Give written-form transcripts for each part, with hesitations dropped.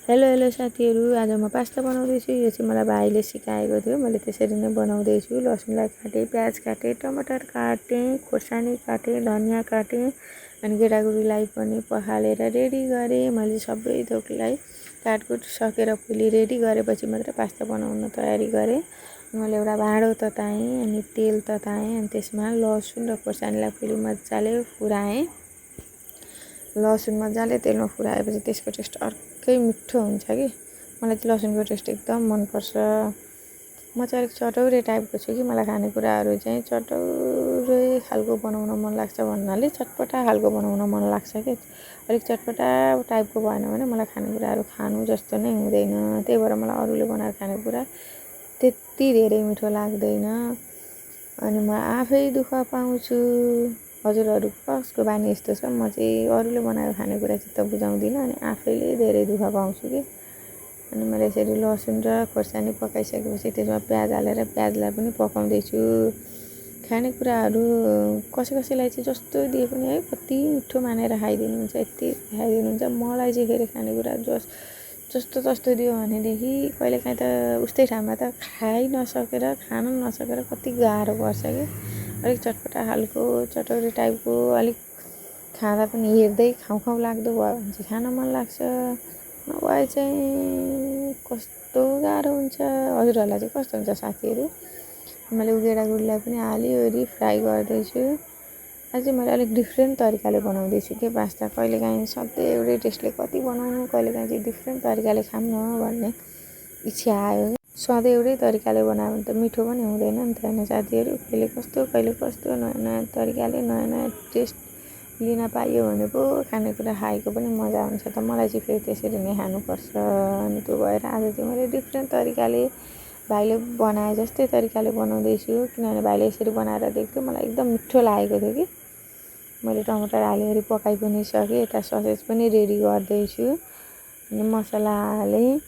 Hello hello साथीहरू, आज म पास्ता बनाउँदैछु। यो चाहिँ मलाई भाइले सिकाएको थियो। मैले त्यसरी नै बनाउँदैछु। लसुनलाई काटेँ, प्याज काटेँ, टमाटर काटेँ, खोर्सानी काटेँ, धनियाँ काटेँ अनि गेडागुडीलाई पनि पखालेर रेडी गरेँ। मैले सबै थोकलाई काटकुट सकेर फुली रेडी गरेपछि मात्र पास्ता बनाउन तयारी गरेँ। मैले एउटा भाँडो तताएँ अनि तेल तताएँ अनि त्यसमा लसुन र खोर्सानीलाई फेरि मजाले फुराएँ। लसुन मजाले तेलमा फुराएपछि त्यसको टेस्ट अर्कै मिठो हुन्छ कि। मलाई चाहिँ लसुनको टेस्ट एकदम मनपर्छ। म चाहिँ अलिक चटौरे टाइपको छु कि। मलाई खानेकुराहरू चाहिँ चटौरे खालको बनाउन मन लाग्छ भन्नाले चटपटा खालको बनाउन मन लाग्छ कि। अलिक चटपटा टाइपको भएन भने मलाई खानेकुराहरू खानु जस्तो नै हुँदैन। त्यही भएर मलाई अरूले बनाएर खानेकुरा त्यति धेरै मिठो लाग्दैन अनि म आफै दुःख पाउँछु। हजुरहरू कसको बानी यस्तो छ? म चाहिँ अरूले बनाएर खानेकुरा चित्त बुझाउँदिनँ अनि आफैले धेरै दुःख पाउँछु कि। अनि मैले यसरी लसुन र खोर्सानी पकाइसकेपछि त्यसमा प्याज हालेर प्याजलाई पनि पकाउँदैछु। खानेकुराहरू कसैलाई चाहिँ जस्तो दिए पनि है कति मिठो मानेर खाइदिनुहुन्छ, यति खाइदिनुहुन्छ। मलाई चाहिँ फेरि खानेकुरा जस्तो तस्तो दियो भनेदेखि कहिलेकाहीँ त उस्तै ठाउँमा त खान नसकेर कति गाह्रो पर्छ कि। अलिक चटपटा खालको चटौरे टाइपको अलिक खाँदा पनि हेर्दै खाउँ लाग्दो भयो भने चाहिँ खान मन लाग्छ। नभए चाहिँ कस्तो गाह्रो हुन्छ। हजुरहरूलाई चाहिँ कस्तो हुन्छ साथीहरू? मैले गेडागुडीलाई पनि हालिओरि फ्राई गर्दैछु। आज चाहिँ मैले अलिक डिफ्रेन्ट तरिकाले बनाउँदैछु के पास्ता। कहिलेकाहीँ सधैँ एउटै टेस्टले कति बनाउनु, कहिलेकाहीँ चाहिँ डिफ्रेन्ट तरिकाले खाऊँ न भन्ने इच्छा आयो। सधैँ एउटै तरिकाले बनायो भने त मिठो पनि हुँदैन नि त होइन साथीहरू। कहिले कस्तो नयाँ तरिकाले नयाँ टेस्ट लिन पाइयो भने पो खानेकुरा खाएको पनि मजा हुन्छ त। मलाई चाहिँ फेरि त्यसरी नै खानुपर्छ। अनि त्यो भएर आज चाहिँ मैले डिफ्रेन्ट तरिकाले भाइले बनाए जस्तै तरिकाले बनाउँदैछु। किनभने भाइले यसरी बनाएर देख्थ्यो, मलाई एकदम मिठो लागेको थियो कि। मैले टमाटर हालिवरी पकाइ पनि सकेँ। यता ससेज पनि रेडी गर्दैछु अनि मसला हालेँ।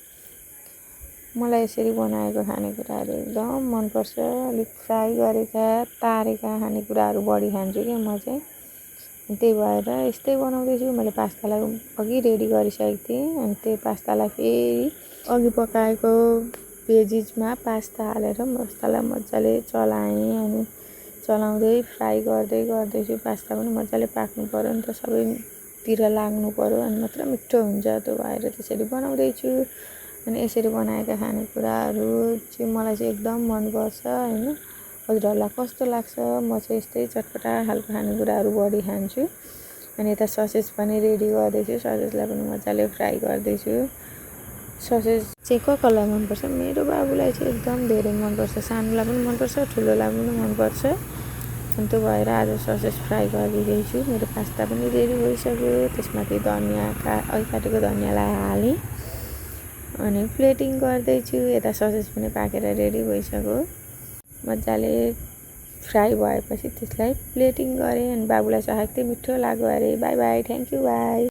मलाई यसरी बनाएको खानेकुराहरू एकदम मनपर्छ। अलिक फ्राई गरेका तारेका खानेकुराहरू बढी खान्छु कि म चाहिँ। त्यही भएर यस्तै बनाउँदैछु। मैले पास्तालाई अघि रेडी गरिसकेको थिएँ अनि त्यही पास्तालाई फेरि अघि पकाएको भेजिजमा पास्ता हालेर मसला मजाले चलाएँ अनि चलाउँदै फ्राई गर्दैछु। पास्ता पनि मजाले पाक्नु पऱ्यो नि त, सबैतिर लाग्नु पऱ्यो अनि मात्र मिठो हुन्छ। त्यो भएर त्यसरी बनाउँदैछु। अनि यसरी बनाएका खानेकुराहरू चाहिँ मलाई चाहिँ एकदम मनपर्छ होइन। हजुरहरूलाई कस्तो लाग्छ? म चाहिँ यस्तै चटपटा खालको खानेकुराहरू बढी खान्छु। अनि यता ससेज पनि रेडी गर्दैछु। ससेजलाई पनि मजाले फ्राई गर्दैछु। ससेज चाहिँ कसलाई मनपर्छ? मेरो बाबुलाई चाहिँ एकदम धेरै मनपर्छ। सानोलाई पनि मनपर्छ, ठुलोलाई पनि मनपर्छ। अनि त्यो भएर आज ससेज फ्राई गरिदिँदैछु। मेरो पास्ता पनि रेडी भइसक्यो। त्यसमाथि अघि काटेको धनियाँलाई हालेँ अनि प्लेटिङ गर्दैछु। यता ससेज पनि पाकेर रेडी भइसक्यो। मजाले फ्राई भएपछि त्यसलाई प्लेटिङ गरेँ अनि बाबुलाई चाहेको थिएँ, मिठो लाग्यो अरे। By by, thank you by.